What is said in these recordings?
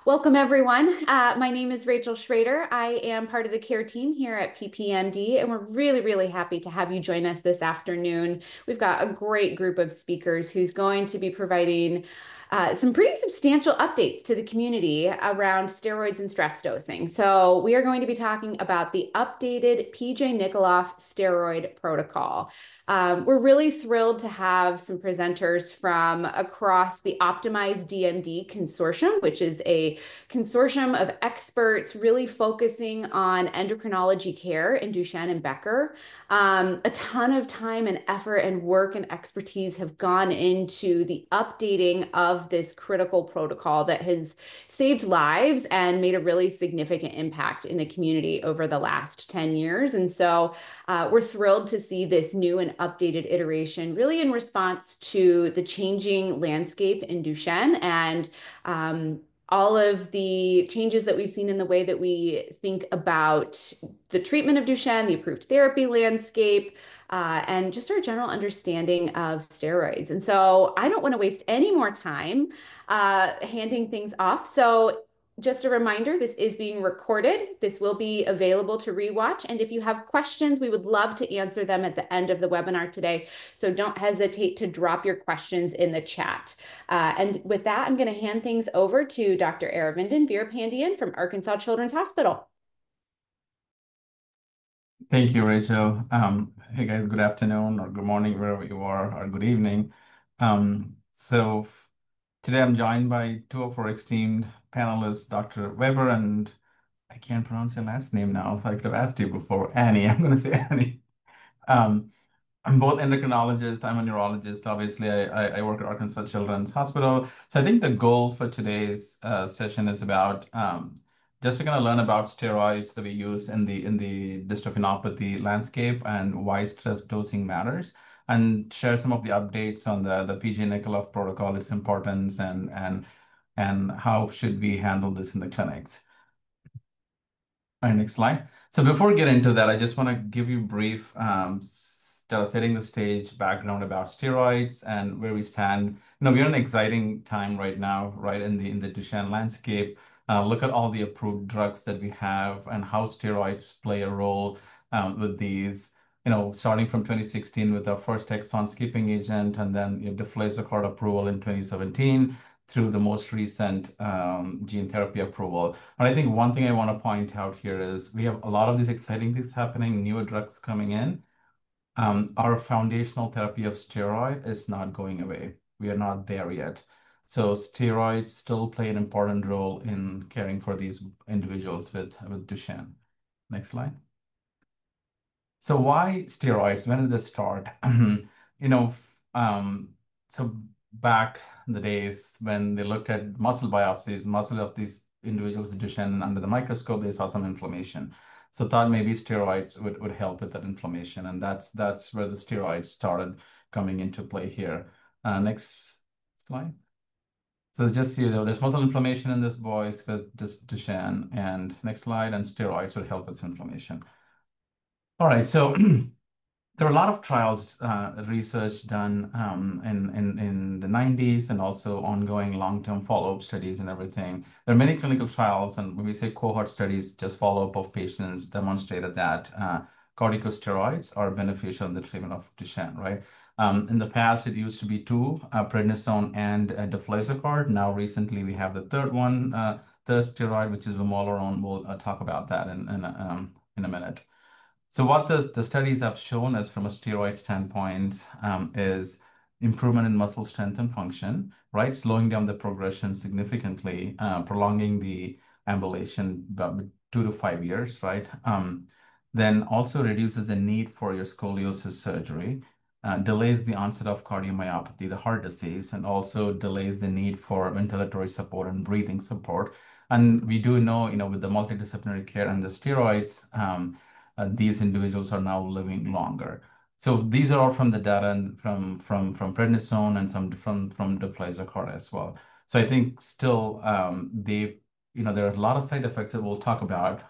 Welcome, everyone. My name is Rachel Schrader. I am part of the care team here at PPMD, and we're really happy to have you join us this afternoon. We've got a great group of speakers who's going to be providing some pretty substantial updates to the community around steroids and stress dosing. So, we are going to be talking about the updated PJ Nicholoff Steroid Protocol. We're really thrilled to have some presenters from across the Optimized DMD Consortium, which is a consortium of experts really focusing on endocrinology care in Duchenne and Becker. A ton of time and effort and work and expertise have gone into the updating of this critical protocol that has saved lives and made a really significant impact in the community over the last 10 years. And so we're thrilled to see this new and updated iteration really in response to the changing landscape in Duchenne and all of the changes that we've seen in the way that we think about the treatment of Duchenne, the approved therapy landscape, and just our general understanding of steroids. And so I don't want to waste any more time handing things off. So just a reminder, this is being recorded. This will be available to rewatch. And if you have questions, we would love to answer them at the end of the webinar today. So don't hesitate to drop your questions in the chat. And with that, I'm going to hand things over to Dr. Aravindhan Veerapandiyan from Arkansas Children's Hospital. Thank you, Rachel. Hey guys, good afternoon or good morning, wherever you are, or good evening. So today I'm joined by two of our esteemed panelists, Dr. Weber, and I can't pronounce your last name now, so I could have asked you before, Annie. I'm going to say Annie. Um, I'm both endocrinologist, I'm a neurologist. Obviously, I work at Arkansas Children's Hospital. So I think the goals for today's session is about just we're going to learn about steroids that we use in the dystrophinopathy landscape and why stress dosing matters, and share some of the updates on the PJ Nicholoff protocol, its importance, and how should we handle this in the clinics. All right, next slide. So before we get into that, I just want to give you a brief setting the stage background about steroids and where we stand. We're in an exciting time right now, right in the Duchenne landscape. Look at all the approved drugs that we have and how steroids play a role with these. Starting from 2016 with our first exon skipping agent, and then deflazacort approval in 2017 through the most recent gene therapy approval. And I think one thing I want to point out here is we have a lot of these exciting things happening, newer drugs coming in. Our foundational therapy of steroid is not going away. We are not there yet. So steroids still play an important role in caring for these individuals with Duchenne. Next slide. So why steroids? When did this start? So back in the days when they looked at muscle biopsies, muscle of these individuals with Duchenne under the microscope, they saw some inflammation. So thought maybe steroids would help with that inflammation. And that's where the steroids started coming into play here. Next slide. So just, there's muscle inflammation in this boys with Duchenne. And next slide, and steroids would help with inflammation. All right, so there are a lot of trials, research done in the 90s and also ongoing long-term follow-up studies and everything. There are many clinical trials, and when we say cohort studies, just follow-up of patients demonstrated that corticosteroids are beneficial in the treatment of Duchenne, right? In the past, it used to be two, prednisone and deflazacort. Now, recently, we have the third one, third steroid, which is vamorolone. We'll talk about that in a minute. So what the studies have shown us from a steroid standpoint is improvement in muscle strength and function, right? Slowing down the progression significantly, prolonging the ambulation about 2 to 5 years, right? Then also reduces the need for your scoliosis surgery, delays the onset of cardiomyopathy, the heart disease, and also delays the need for ventilatory support and breathing support. And we do know, with the multidisciplinary care and the steroids, these individuals are now living longer. So these are all from the data and from prednisone and some from deflazacort as well. So I think still there are a lot of side effects that we'll talk about,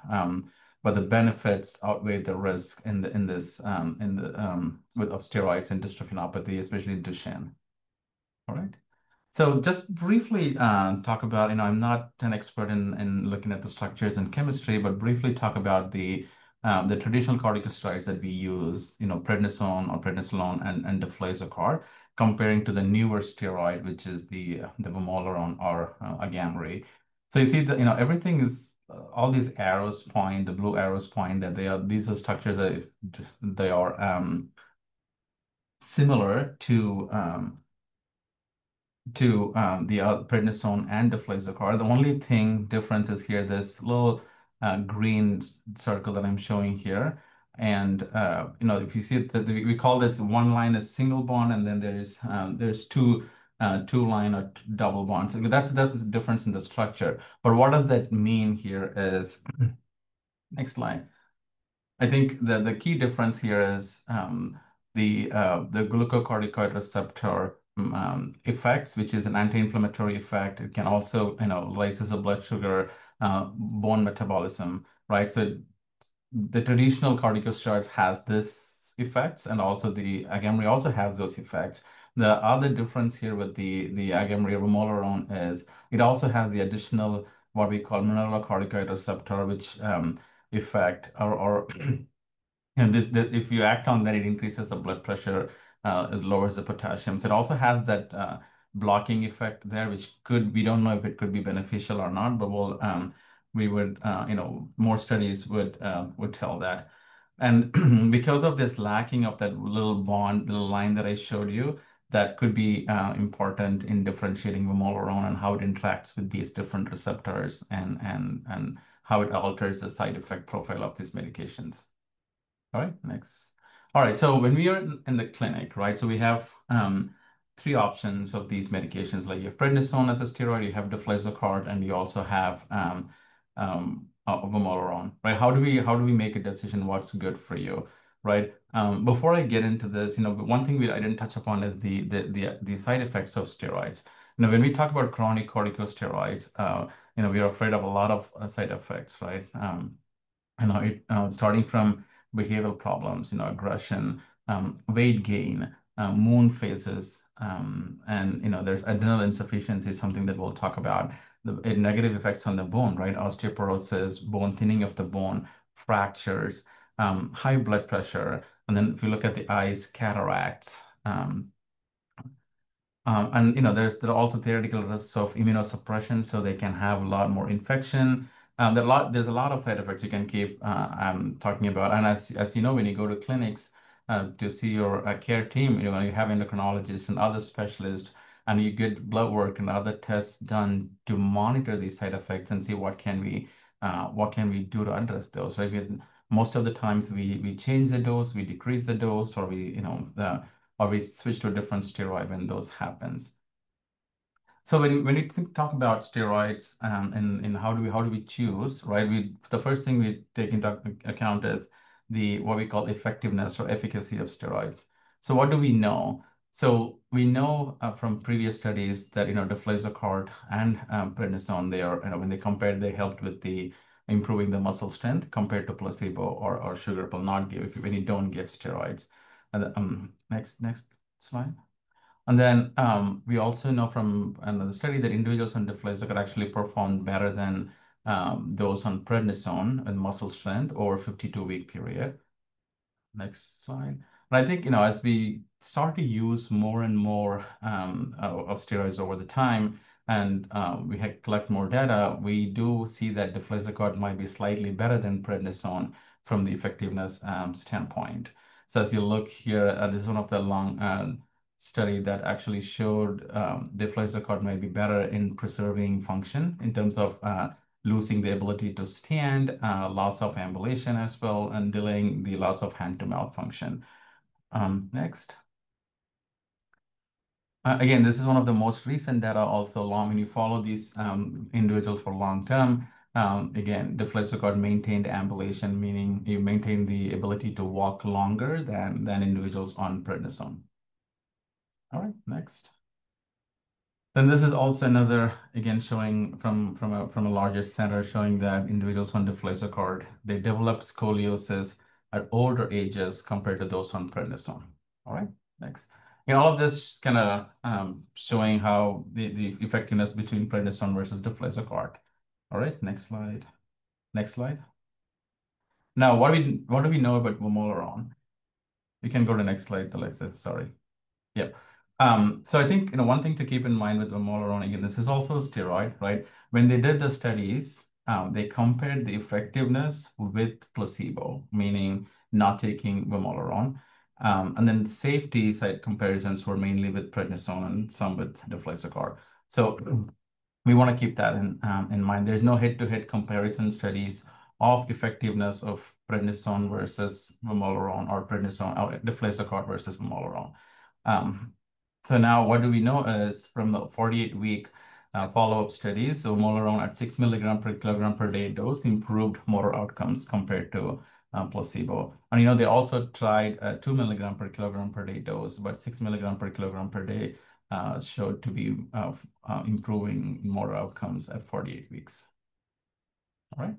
but the benefits outweigh the risk of steroids and dystrophinopathy, especially Duchenne. All right. So just briefly talk about, I'm not an expert in looking at the structures and chemistry, but briefly talk about the traditional corticosteroids that we use, prednisone or prednisolone and deflazacort, comparing to the newer steroid, which is the vamorolone or Agamree. So you see that, everything is all these arrows point, the blue arrows point that these are structures that they are similar to the prednisone and deflazacort. The only thing difference is here, this little green circle that I'm showing here. And if you see it, we call this one line a single bond, and then there's two line or double bonds. So that's the difference in the structure. But what does that mean here is next line. I think the key difference here is the glucocorticoid receptor effects, which is an anti-inflammatory effect. It can also, raises the blood sugar, bone metabolism, right? So the traditional corticosteroids has this effects, and also the Agamree also has those effects. The other difference here with the Agamree vamorolone is it also has the additional what we call mineralocorticoid receptor, which effect or and if you act on that, it increases the blood pressure, it lowers the potassium. So it also has that blocking effect there, which we don't know if it could be beneficial or not, but we would, more studies would tell that. And because of this lacking of that little bond, little line that I showed you, that could be important in differentiating vamorolone and how it interacts with these different receptors and how it alters the side effect profile of these medications. All right, next. All right, so when we are in the clinic, right, so we have three options of these medications. Like you have prednisone as a steroid, you have deflazacort, and you also have vamorolone, right? How do we make a decision what's good for you, right? Before I get into this, one thing I didn't touch upon is the side effects of steroids. When we talk about chronic corticosteroids, we are afraid of a lot of side effects, right? Starting from behavioral problems, aggression, weight gain, moon phases, and there's adrenal insufficiency, something that we'll talk about. The negative effects on the bone, right? Osteoporosis, bone thinning of the bone, fractures, high blood pressure, and then if you look at the eyes, cataracts. And there are also theoretical risks of immunosuppression, so they can have a lot more infection. There's a lot of side effects you can keep talking about. And as you know, when you go to clinics to see your care team, you have endocrinologists and other specialists, and you get blood work and other tests done to monitor these side effects and see what can we do to address those, right? Most of the times we change the dose, we decrease the dose, or we switch to a different steroid when those happens. So when you talk about steroids and how do we choose, right? The first thing we take into account is what we call effectiveness or efficacy of steroids. So what do we know? So we know from previous studies that deflazacort and prednisone, when they compared, they helped with the improving the muscle strength compared to placebo or sugar pill not give when you don't give steroids. And next slide. And then we also know from another study that individuals on deflazacort actually performed better than those on prednisone and muscle strength over a 52-week period. Next slide. And I think, as we start to use more and more of steroids over the time, and we collect more data, we do see that deflazacort might be slightly better than prednisone from the effectiveness standpoint. So as you look here, this is one of the long study that actually showed deflazacort might be better in preserving function in terms of losing the ability to stand, loss of ambulation as well, and delaying the loss of hand-to-mouth function. Next. Again, this is one of the most recent data also when you follow these individuals for long term. Again, deflazacort maintained ambulation, meaning you maintain the ability to walk longer than individuals on prednisone. All right, next. Then this is also another, again, showing from a larger center, showing that individuals on deflazacort, they developed scoliosis at older ages compared to those on prednisone. All right, next. All of this kind of showing how the effectiveness between prednisone versus deflazacort. All right, next slide. Next slide. Now, what do we know about vamorolone? You can go to the next slide, Alexa. Sorry. Yeah. So I think one thing to keep in mind with vamorolone, again, this is also a steroid, right? When they did the studies, they compared the effectiveness with placebo, meaning not taking vamorolone. And then safety side comparisons were mainly with prednisone and some with deflazacort. So we want to keep that in mind. There's no head-to-head comparison studies of effectiveness of prednisone versus vamorolone or prednisone or deflazacort versus vamorolone. Um, so now what do we know is from the 48-week follow-up studies, so vamorolone at 6 milligram per kilogram per day dose improved motor outcomes compared to placebo. And they also tried a 2 milligram per kilogram per day dose, but 6 milligram per kilogram per day showed to be improving motor outcomes at 48 weeks. All right.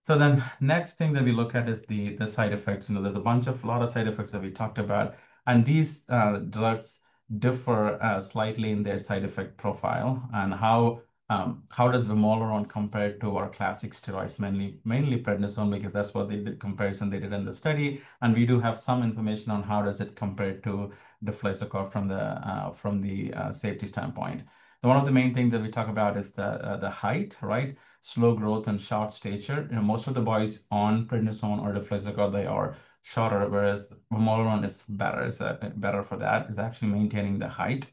So then next thing that we look at is the side effects. There's a lot of side effects that we talked about, and these drugs differ slightly in their side effect profile. And how does vamorolone compare to our classic steroids, mainly prednisone, because that's what they did comparison they did in the study. And we do have some information on how does it compare to deflazacort from the safety standpoint. One of the main things that we talk about is the height, right? Slow growth and short stature. Most of the boys on prednisone or deflazacort, they are shorter, whereas vamorolone is better. It's better for that. It's actually maintaining the height.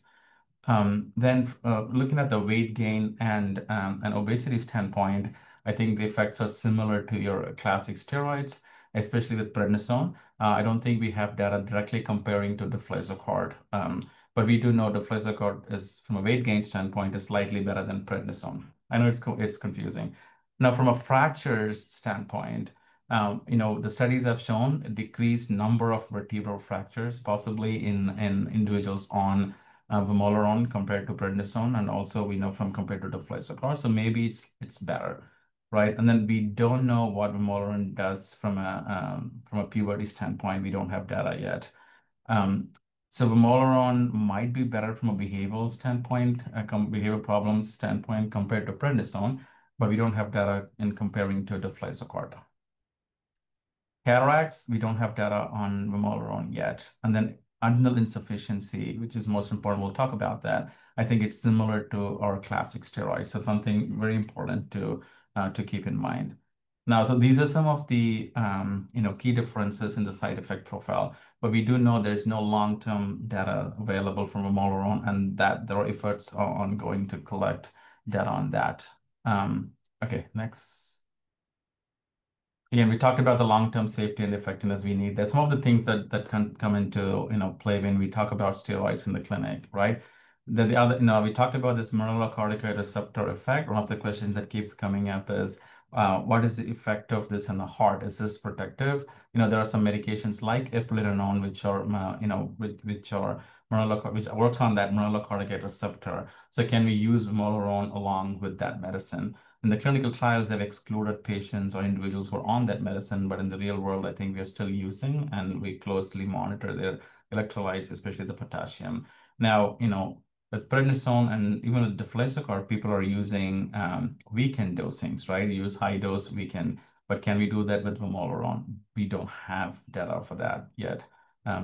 Then looking at the weight gain and an obesity standpoint, I think the effects are similar to your classic steroids, especially with prednisone. I don't think we have data directly comparing to deflazacort, but we do know deflazacort is, from a weight gain standpoint, is slightly better than prednisone. I know it's confusing. Now, from a fractures standpoint, the studies have shown a decreased number of vertebral fractures, possibly in individuals on vamorolone compared to prednisone, and also we know from compared to deflazacort. So maybe it's better, right? And then we don't know what vamorolone does from a puberty standpoint. We don't have data yet. So vamorolone might be better from a behavioral standpoint, behavioral problems standpoint compared to prednisone, but we don't have data in comparing to deflazacort. Cataracts, we don't have data on vamorolone yet. And then adrenal insufficiency, which is most important, we'll talk about that. I think it's similar to our classic steroids, so something very important to keep in mind. Now, so these are some of the key differences in the side effect profile, but we do know there's no long-term data available from vamorolone, and that there are efforts ongoing to collect data on that. Okay, next. Again, we talked about the long-term safety and effectiveness we need. There's some of the things that can come into play when we talk about steroids in the clinic, right? Then the other, we talked about this mineralocorticoid receptor effect. One of the questions that keeps coming up is, what is the effect of this on the heart? Is this protective? There are some medications like eplerenone, which are, which works on that mineralocorticoid receptor. So can we use vamorolone along with that medicine? In the clinical trials, they've excluded patients or individuals who are on that medicine, but in the real world, I think we are still using, and we closely monitor their electrolytes, especially the potassium. Now, with prednisone and even with deflazacort, people are using weekend dosings, right? You use high dose weekend, but can we do that with vamorolone? We don't have data for that yet.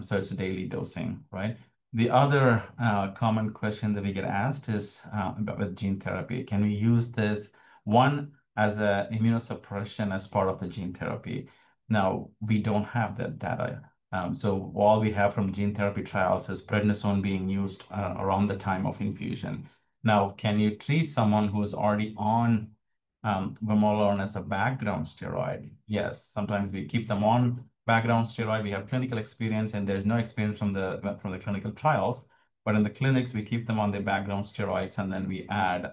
So it's a daily dosing, right? The other common question that we get asked is about with gene therapy. Can we use this one as a immunosuppression as part of the gene therapy? Now, we don't have that data. So all we have from gene therapy trials is prednisone being used around the time of infusion. Now, can you treat someone who is already on vamorolone as a background steroid? Yes, sometimes we keep them on background steroid. We have clinical experience, and there's no experience from the clinical trials. But in the clinics, we keep them on the background steroids, and then we add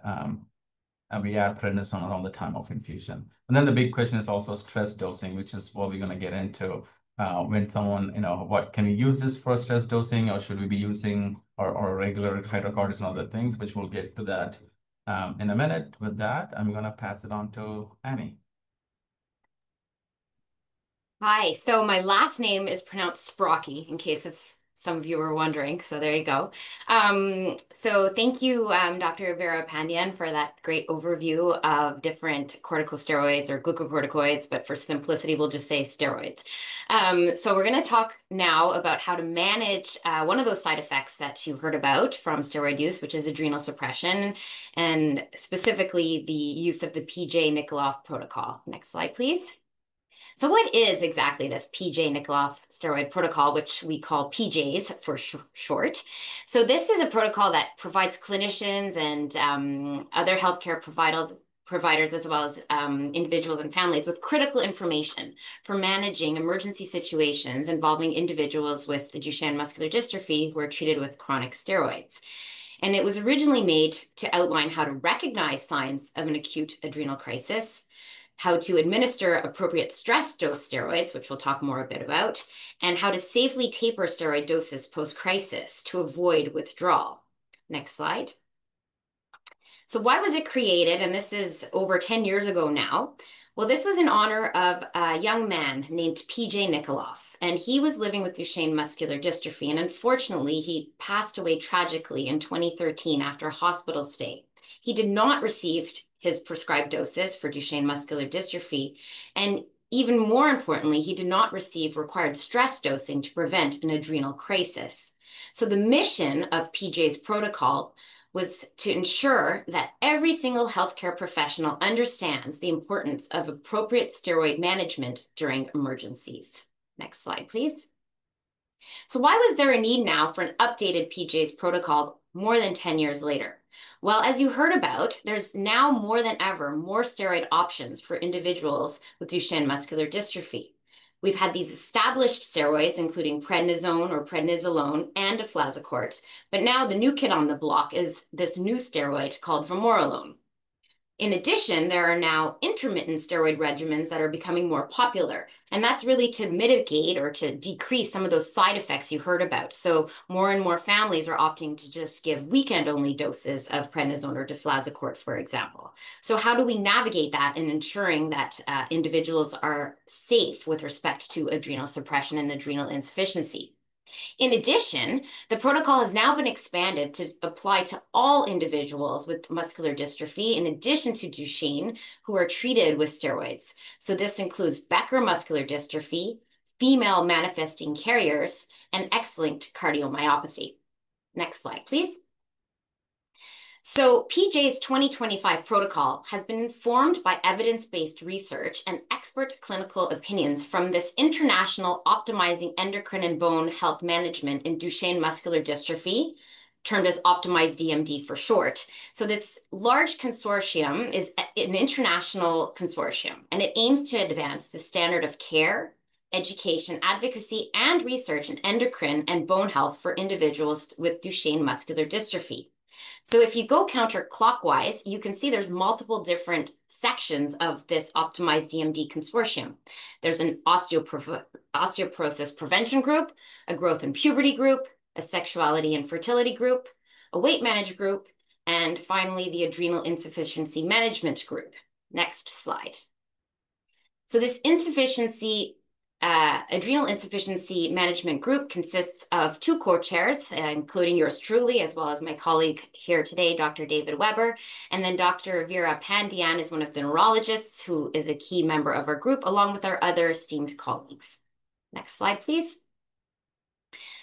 prednisone around the time of infusion. And then the big question is also stress dosing, which is what we're going to get into when someone, what can we use this for stress dosing, or should we be using our regular hydrocortisone and other things, which we'll get to that in a minute. With that, I'm going to pass it on to Annie. Hi, so my last name is pronounced Sbrocchi, in case of some of you were wondering, so there you go. So thank you, Dr. Veerapandiyan, for that great overview of different corticosteroids or glucocorticoids, but for simplicity, we'll just say steroids. So we're going to talk now about how to manage one of those side effects that you heard about from steroid use, which is adrenal suppression, and specifically the use of the PJ Nicholoff protocol. Next slide, please. So what is exactly this PJ Nicholoff Steroid Protocol, which we call PJs for short? So this is a protocol that provides clinicians and other healthcare providers as well as individuals and families with critical information for managing emergency situations involving individuals with the Duchenne muscular dystrophy who are treated with chronic steroids. And it was originally made to outline how to recognize signs of an acute adrenal crisis, how to administer appropriate stress dose steroids, which we'll talk more a bit about, and how to safely taper steroid doses post-crisis to avoid withdrawal. Next slide. So why was it created? And this is over 10 years ago now. Well, this was in honor of a young man named PJ Nicholoff, and he was living with Duchenne muscular dystrophy, and unfortunately, he passed away tragically in 2013 after a hospital stay. He did not receive his prescribed doses for Duchenne muscular dystrophy, and even more importantly, he did not receive required stress dosing to prevent an adrenal crisis. So the mission of PJ's protocol was to ensure that every single healthcare professional understands the importance of appropriate steroid management during emergencies. Next slide, please. So why was there a need now for an updated PJ's protocol more than 10 years later? Well, as you heard about, there's now more than ever more steroid options for individuals with Duchenne muscular dystrophy. We've had these established steroids, including prednisone or prednisolone and deflazacort, but now the new kid on the block is this new steroid called vamorolone. In addition, there are now intermittent steroid regimens that are becoming more popular, and that's really to mitigate or to decrease some of those side effects you heard about. So more and more families are opting to just give weekend-only doses of prednisone or deflazacort, for example. So how do we navigate that in ensuring that individuals are safe with respect to adrenal suppression and adrenal insufficiency? In addition, the protocol has now been expanded to apply to all individuals with muscular dystrophy, in addition to Duchenne, who are treated with steroids. So this includes Becker muscular dystrophy, female manifesting carriers, and X-linked cardiomyopathy. Next slide, please. So PJ's 2025 protocol has been informed by evidence-based research and expert clinical opinions from this International Optimizing Endocrine and Bone Health Management in Duchenne Muscular Dystrophy, termed as Optimized DMD for short. So this large consortium is an international consortium, and it aims to advance the standard of care, education, advocacy, and research in endocrine and bone health for individuals with Duchenne muscular dystrophy. So if you go counterclockwise, you can see there's multiple different sections of this optimized DMD consortium. There's an osteoporosis prevention group, a growth and puberty group, a sexuality and fertility group, a weight management group, and finally the adrenal insufficiency management group. Next slide. So this adrenal insufficiency management group consists of two co-chairs, including yours truly, as well as my colleague here today, Dr. David Weber. And then Dr. Veerapandiyan is one of the neurologists who is a key member of our group, along with our other esteemed colleagues. Next slide, please.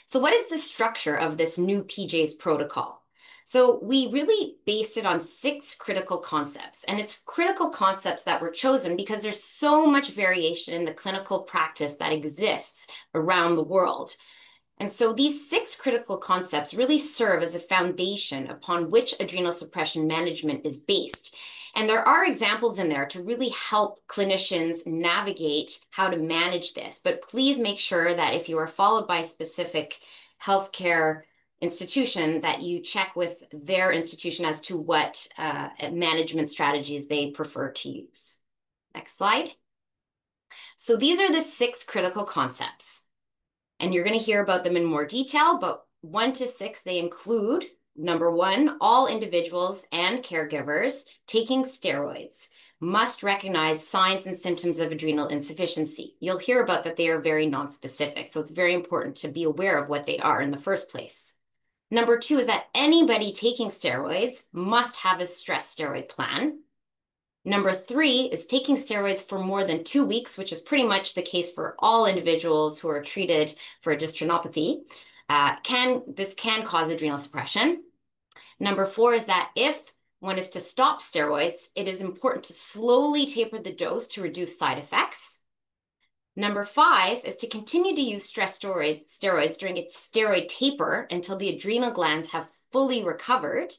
So what is the structure of this new PJ's protocol? So we really based it on 6 critical concepts, and it's critical concepts that were chosen because there's so much variation in the clinical practice that exists around the world. And so these 6 critical concepts really serve as a foundation upon which adrenal suppression management is based. And there are examples in there to really help clinicians navigate how to manage this. But please make sure that if you are followed by a specific healthcare institution, that you check with their institution as to what management strategies they prefer to use. Next slide. So these are the 6 critical concepts, and you're going to hear about them in more detail, but 1 to 6, they include, number 1, all individuals and caregivers taking steroids. must recognize signs and symptoms of adrenal insufficiency. You'll hear about that they are very nonspecific, so it's very important to be aware of what they are in the first place. Number 2 is that anybody taking steroids must have a stress steroid plan. Number 3 is taking steroids for more than 2 weeks, which is pretty much the case for all individuals who are treated for a dystrophinopathy. This can cause adrenal suppression. Number 4 is that if one is to stop steroids, it is important to slowly taper the dose to reduce side effects. Number 5 is to continue to use stress steroids during its steroid taper until the adrenal glands have fully recovered.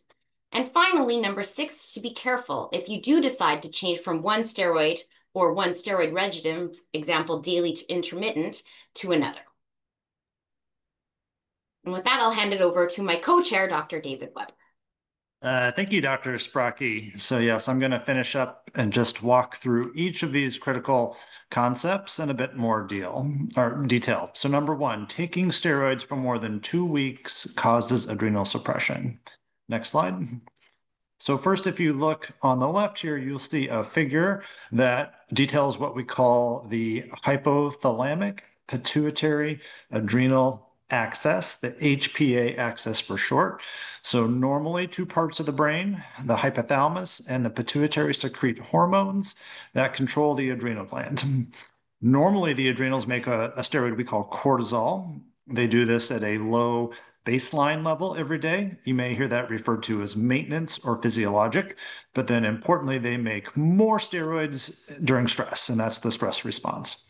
And finally, number 6, to be careful. If you do decide to change from one steroid or one steroid regimen, example, daily to intermittent, to another. And with that, I'll hand it over to my co-chair, Dr. David Weber. Thank you, Dr. Sbrocchi. So yes, I'm going to finish up and just walk through each of these critical concepts in a bit more detail. So number 1, taking steroids for more than 2 weeks causes adrenal suppression. Next slide. So first, if you look on the left here, you'll see a figure that details what we call the hypothalamic pituitary adrenal axis, the HPA axis for short. So normally 2 parts of the brain, the hypothalamus and the pituitary, secrete hormones that control the adrenal gland. Normally the adrenals make a steroid we call cortisol. They do this at a low baseline level every day. You may hear that referred to as maintenance or physiologic, but then importantly, they make more steroids during stress, and that's the stress response.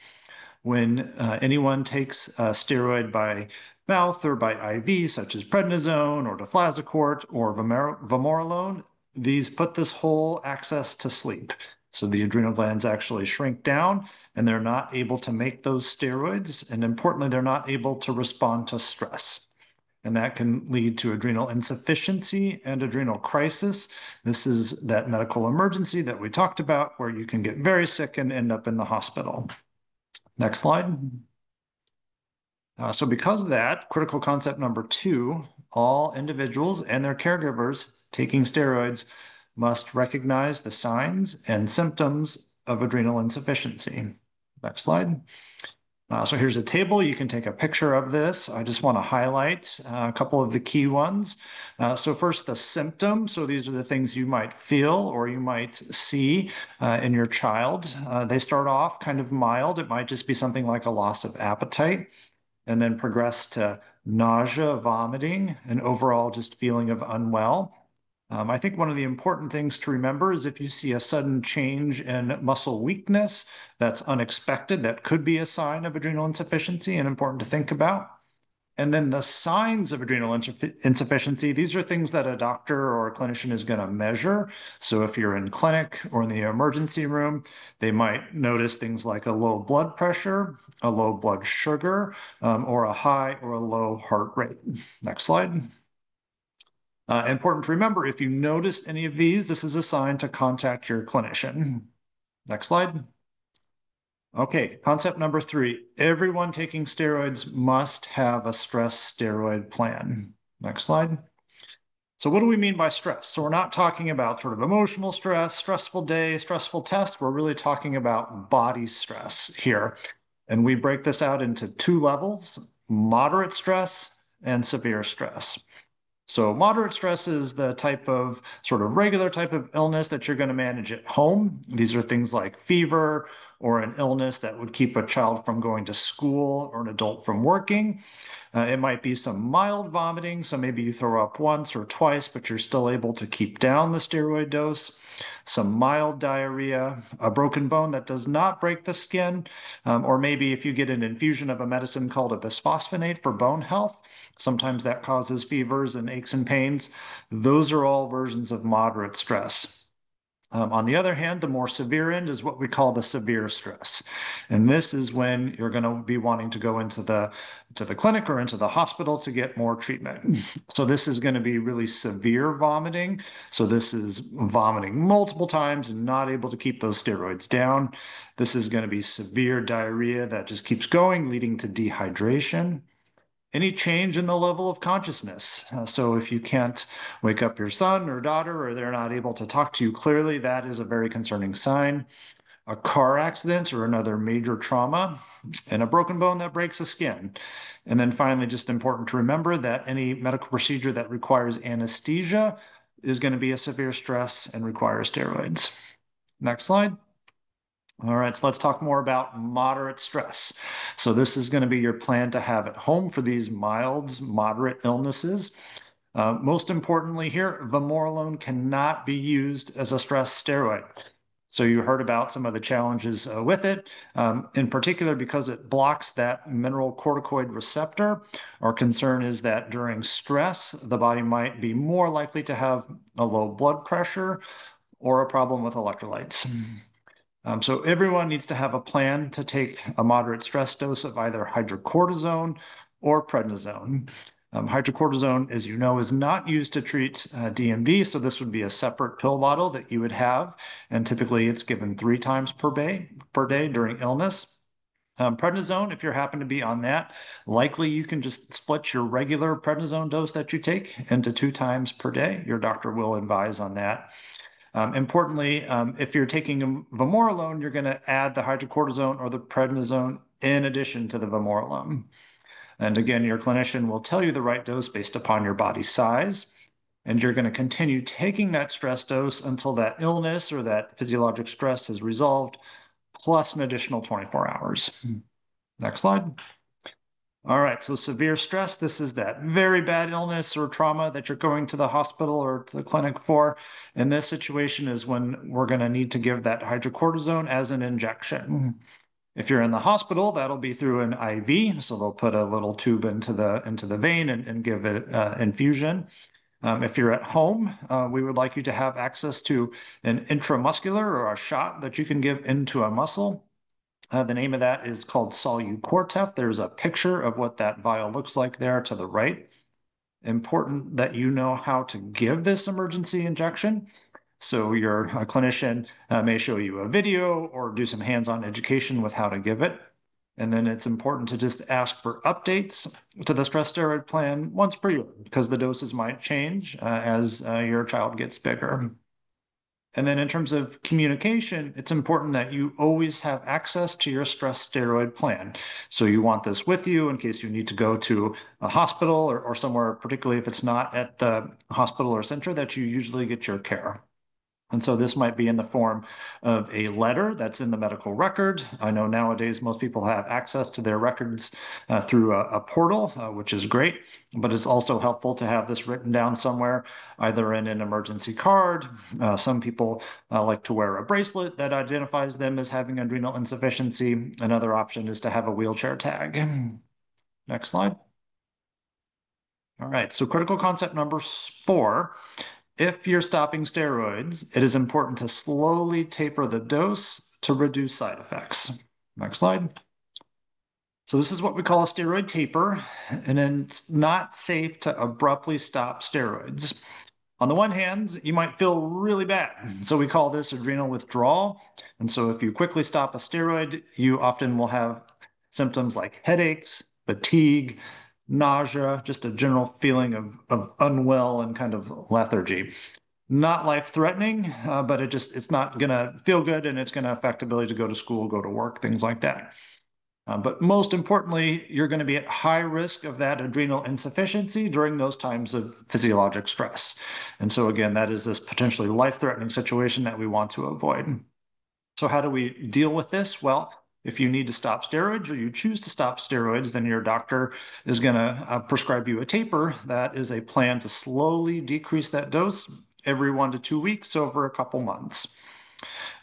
When anyone takes a steroid by mouth or by IV, such as prednisone or deflazacort or vamorolone, these put this whole axis to sleep. So the adrenal glands actually shrink down and they're not able to make those steroids. And importantly, they're not able to respond to stress. And that can lead to adrenal insufficiency and adrenal crisis. This is that medical emergency that we talked about where you can get very sick and end up in the hospital. Next slide. So because of that, critical concept number 2, all individuals and their caregivers taking steroids must recognize the signs and symptoms of adrenal insufficiency. Next slide. So here's a table. You can take a picture of this. I just want to highlight a couple of the key ones. So first, the symptoms. So these are the things you might feel or you might see in your child. They start off kind of mild. It might just be something like a loss of appetite and then progress to nausea, vomiting, and overall just feeling of unwell. I think one of the important things to remember is if you see a sudden change in muscle weakness, that's unexpected. That could be a sign of adrenal insufficiency and important to think about. And then the signs of adrenal insufficiency, these are things that a doctor or a clinician is going to measure. So if you're in clinic or in the emergency room, they might notice things like a low blood pressure, a low blood sugar, or a high or a low heart rate. Next slide. Important to remember, if you notice any of these, this is a sign to contact your clinician. Next slide. Okay, concept number 3, everyone taking steroids must have a stress steroid plan. Next slide. So what do we mean by stress? So we're not talking about sort of emotional stress, stressful day, stressful test. We're really talking about body stress here. And we break this out into 2 levels, moderate stress and severe stress. So moderate stress is the type of sort of regular type of illness that you're going to manage at home. These are things like fever or an illness that would keep a child from going to school or an adult from working. It might be some mild vomiting, so maybe you throw up once or twice, but you're still able to keep down the steroid dose. Some mild diarrhea, a broken bone that does not break the skin, or maybe if you get an infusion of a medicine called a bisphosphonate for bone health, sometimes that causes fevers and aches and pains. Those are all versions of moderate stress. On the other hand, the more severe end is what we call the severe stress. And this is when you're going to be wanting to go into the clinic or into the hospital to get more treatment. So this is going to be really severe vomiting. So this is vomiting multiple times and not able to keep those steroids down. This is going to be severe diarrhea that just keeps going, leading to dehydration. any change in the level of consciousness. So if you can't wake up your son or daughter, or they're not able to talk to you clearly, that is a very concerning sign. A car accident or another major trauma, and a broken bone that breaks the skin. And then finally, just important to remember that any medical procedure that requires anesthesia is going to be a severe stress and require steroids. Next slide. All right, so let's talk more about moderate stress. So this is going to be your plan to have at home for these mild, moderate illnesses. Most importantly here, vamorolone cannot be used as a stress steroid. So you heard about some of the challenges with it, in particular because it blocks that mineralocorticoid receptor. Our concern is that during stress, the body might be more likely to have a low blood pressure or a problem with electrolytes. So everyone needs to have a plan to take a moderate stress dose of either hydrocortisone or prednisone. Hydrocortisone, as you know, is not used to treat DMD, so this would be a separate pill bottle that you would have, and typically it's given 3 times per day during illness. Prednisone, if you happen to be on that, likely you can just split your regular prednisone dose that you take into 2 times per day. Your doctor will advise on that. Importantly, if you're taking vamorolone, you're going to add the hydrocortisone or the prednisone in addition to the vamorolone. And again, your clinician will tell you the right dose based upon your body size. And you're going to continue taking that stress dose until that illness or that physiologic stress is resolved, plus an additional 24 hours. Next slide. All right, so severe stress, this is that very bad illness or trauma that you're going to the hospital or to the clinic for. And this situation is when we're going to need to give that hydrocortisone as an injection. If you're in the hospital, that'll be through an IV. So they'll put a little tube into the vein and give it infusion. If you're at home, we would like you to have access to an intramuscular or a shot that you can give into a muscle. The name of that is called Solu-Cortef. There's a picture of what that vial looks like there to the right. Important that you know how to give this emergency injection. So your clinician may show you a video or do some hands-on education with how to give it. And then it's important to just ask for updates to the stress steroid plan once per year, because the doses might change as your child gets bigger. And then in terms of communication, it's important that you always have access to your stress steroid plan. So you want this with you in case you need to go to a hospital or somewhere, particularly if it's not at the hospital or center that you usually get your care. And so this might be in the form of a letter that's in the medical record. I know nowadays most people have access to their records through a portal, which is great, but it's also helpful to have this written down somewhere, either in an emergency card. Some people like to wear a bracelet that identifies them as having adrenal insufficiency. Another option is to have a wheelchair tag. Next slide. All right, so critical concept number 4. If you're stopping steroids, it is important to slowly taper the dose to reduce side effects. Next slide. So this is what we call a steroid taper, and it's not safe to abruptly stop steroids. On the one hand, you might feel really bad. So we call this adrenal withdrawal. And so if you quickly stop a steroid, you often will have symptoms like headaches, fatigue, nausea, just a general feeling of unwell and kind of lethargy. Not life-threatening, but it's not going to feel good, and it's going to affect ability to go to school, go to work, things like that. But most importantly, you're going to be at high risk of that adrenal insufficiency during those times of physiologic stress. And so again, that is this potentially life-threatening situation that we want to avoid. So how do we deal with this? Well, if you need to stop steroids or you choose to stop steroids, then your doctor is going to prescribe you a taper. That is a plan to slowly decrease that dose every 1 to 2 weeks over a couple months.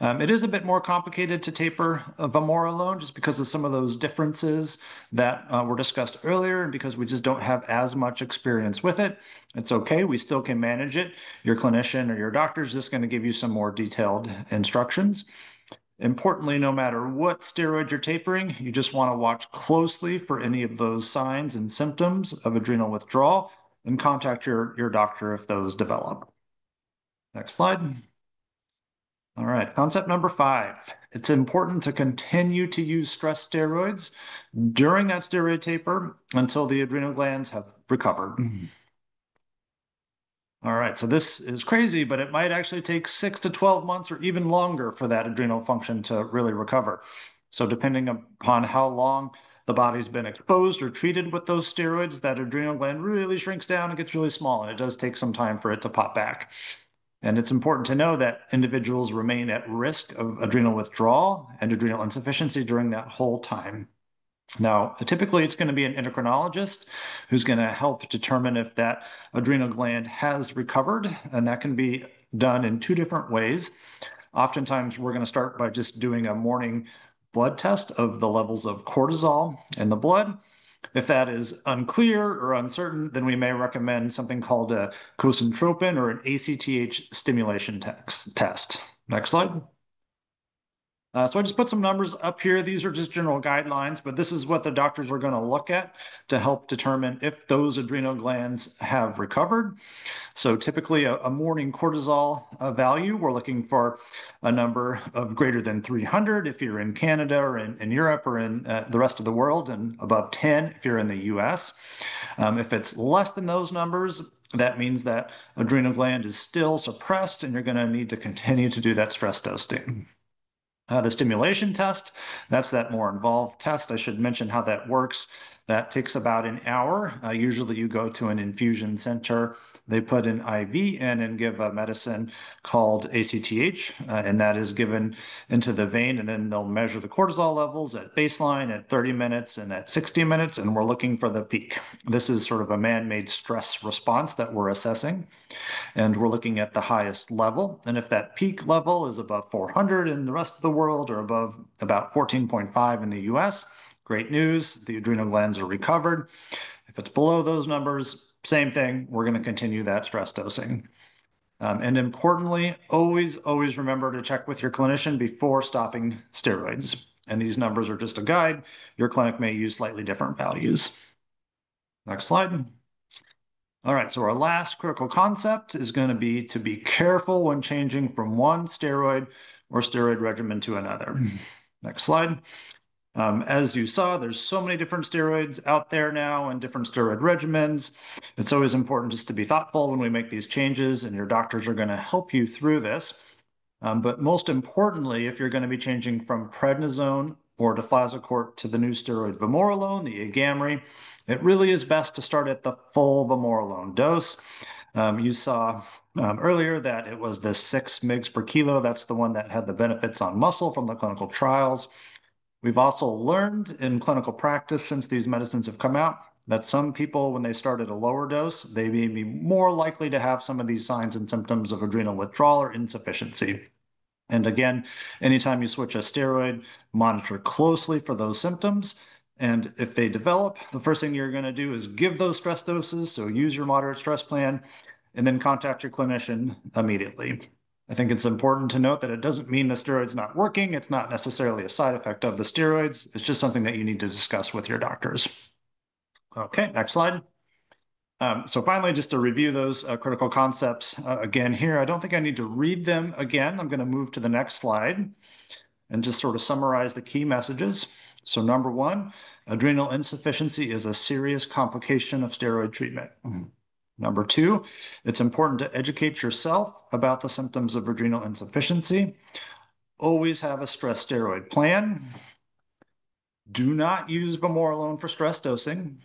It is a bit more complicated to taper vamorolone just because of some of those differences that were discussed earlier, and because we just don't have as much experience with it. It's okay, we still can manage it. Your clinician or your doctor is just going to give you some more detailed instructions. Importantly, no matter what steroid you're tapering, you just want to watch closely for any of those signs and symptoms of adrenal withdrawal and contact your doctor if those develop. Next slide. All right, concept number 5. It's important to continue to use stress steroids during that steroid taper until the adrenal glands have recovered. All right, so this is crazy, but it might actually take 6 to 12 months or even longer for that adrenal function to really recover. So depending upon how long the body's been exposed or treated with those steroids, that adrenal gland really shrinks down and gets really small, and it does take some time for it to pop back. And it's important to know that individuals remain at risk of adrenal withdrawal and adrenal insufficiency during that whole time. Now, typically it's going to be an endocrinologist who's going to help determine if that adrenal gland has recovered, and that can be done in 2 different ways. Oftentimes, we're going to start by just doing a morning blood test of the levels of cortisol in the blood. If that is unclear or uncertain, then we may recommend something called a cosentropin or an ACTH stimulation test. Next slide. So I just put some numbers up here. These are just general guidelines, but this is what the doctors are going to look at to help determine if those adrenal glands have recovered. So typically a morning cortisol value, we're looking for a number of greater than 300 if you're in Canada or in Europe or in the rest of the world, and above 10 if you're in the US. If it's less than those numbers, that means that adrenal gland is still suppressed and you're going to need to continue to do that stress dosing. The stimulation test, that's that more involved test. I should mention how that works. That takes about an hour. Usually you go to an infusion center. They put an IV in and give a medicine called ACTH, and that is given into the vein, and then they'll measure the cortisol levels at baseline, at 30 minutes, and at 60 minutes, and we're looking for the peak. This is sort of a man-made stress response that we're assessing. And we're looking at the highest level. And if that peak level is above 400 in the rest of the world or above about 14.5 in the US, great news, the adrenal glands are recovered. If it's below those numbers, same thing, we're going to continue that stress dosing. And importantly, always remember to check with your clinician before stopping steroids. And these numbers are just a guide. Your clinic may use slightly different values. Next slide. All right, so our last critical concept is going to be careful when changing from one steroid or steroid regimen to another. Next slide. As you saw, there's so many different steroids out there now and different steroid regimens. It's always important just to be thoughtful when we make these changes, and your doctors are going to help you through this. But most importantly, if you're going to be changing from prednisone or deflazacort to the new steroid vamorolone, the Agamree, it really is best to start at the full vamorolone dose. You saw earlier that it was the 6 mg per kilo. That's the one that had the benefits on muscle from the clinical trials. We've also learned in clinical practice since these medicines have come out that some people, when they start at a lower dose, they may be more likely to have some of these signs and symptoms of adrenal withdrawal or insufficiency. And again, anytime you switch a steroid, monitor closely for those symptoms. And if they develop, the first thing you're going to do is give those stress doses. So use your moderate stress plan and then contact your clinician immediately. I think it's important to note that it doesn't mean the steroid's not working. It's not necessarily a side effect of the steroids. It's just something that you need to discuss with your doctors. Okay, next slide. So finally, just to review those critical concepts again here, I don't think I need to read them again. I'm going to move to the next slide and just sort of summarize the key messages. So number 1, adrenal insufficiency is a serious complication of steroid treatment. Number 2, it's important to educate yourself about the symptoms of adrenal insufficiency. Always have a stress steroid plan. Do not use vamorolone for stress dosing.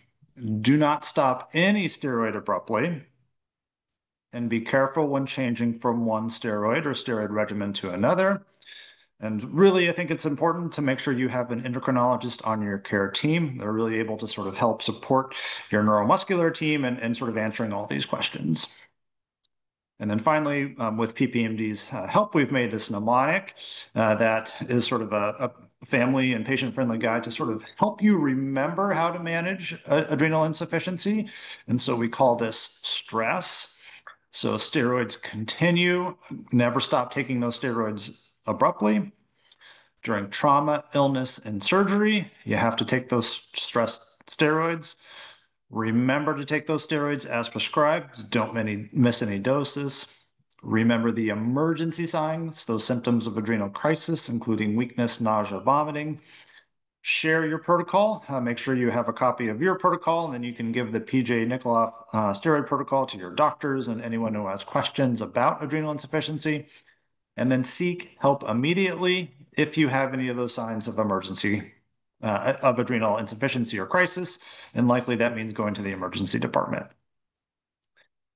Do not stop any steroid abruptly. And be careful when changing from one steroid or steroid regimen to another. And really, I think it's important to make sure you have an endocrinologist on your care team. They're really able to sort of help support your neuromuscular team and sort of answering all these questions. And then finally, with PPMD's help, we've made this mnemonic that is sort of a family and patient-friendly guide to sort of help you remember how to manage adrenal insufficiency. And so we call this stress. So steroids continue, never stop taking those steroids abruptly. During trauma, illness, and surgery, you have to take those stress steroids. Remember to take those steroids as prescribed. Don't miss any doses. Remember the emergency signs, those symptoms of adrenal crisis, including weakness, nausea, vomiting. Share your protocol. Make sure you have a copy of your protocol, and then you can give the PJ Nicholoff Steroid Protocol to your doctors and anyone who has questions about adrenal insufficiency. And then seek help immediately if you have any of those signs of emergency, of adrenal insufficiency or crisis, and likely that means going to the emergency department.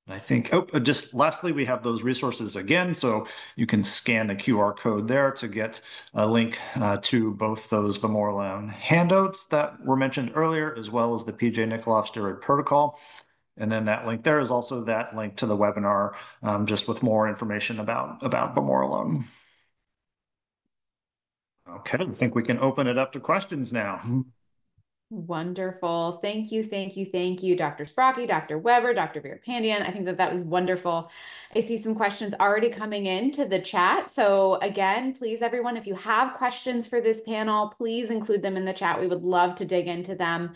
I think, just lastly, we have those resources again, so you can scan the QR code there to get a link to both those vamorolone handouts that were mentioned earlier, as well as the PJ Nicholoff Steroid Protocol. And then that link there is also that link to the webinar, just with more information about vamorolone. Okay, I think we can open it up to questions now. Wonderful. Thank you, thank you, thank you, Dr. Sbrocchi, Dr. Weber, Dr. Veerapandiyan. I think that that was wonderful. I see some questions already coming into the chat. So again, please, everyone, if you have questions for this panel, please include them in the chat. We would love to dig into them.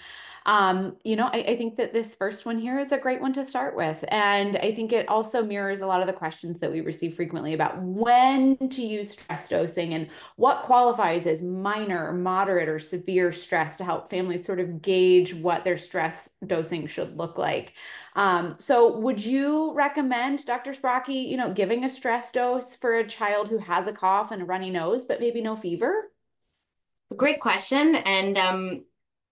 I think that this first one here is a great one to start with. And I think it also mirrors a lot of the questions that we receive frequently about when to use stress dosing and what qualifies as minor, moderate, or severe stress to help families sort of gauge what their stress dosing should look like. So would you recommend, Dr. Sbrocchi, giving a stress dose for a child who has a cough and a runny nose, but maybe no fever? Great question. And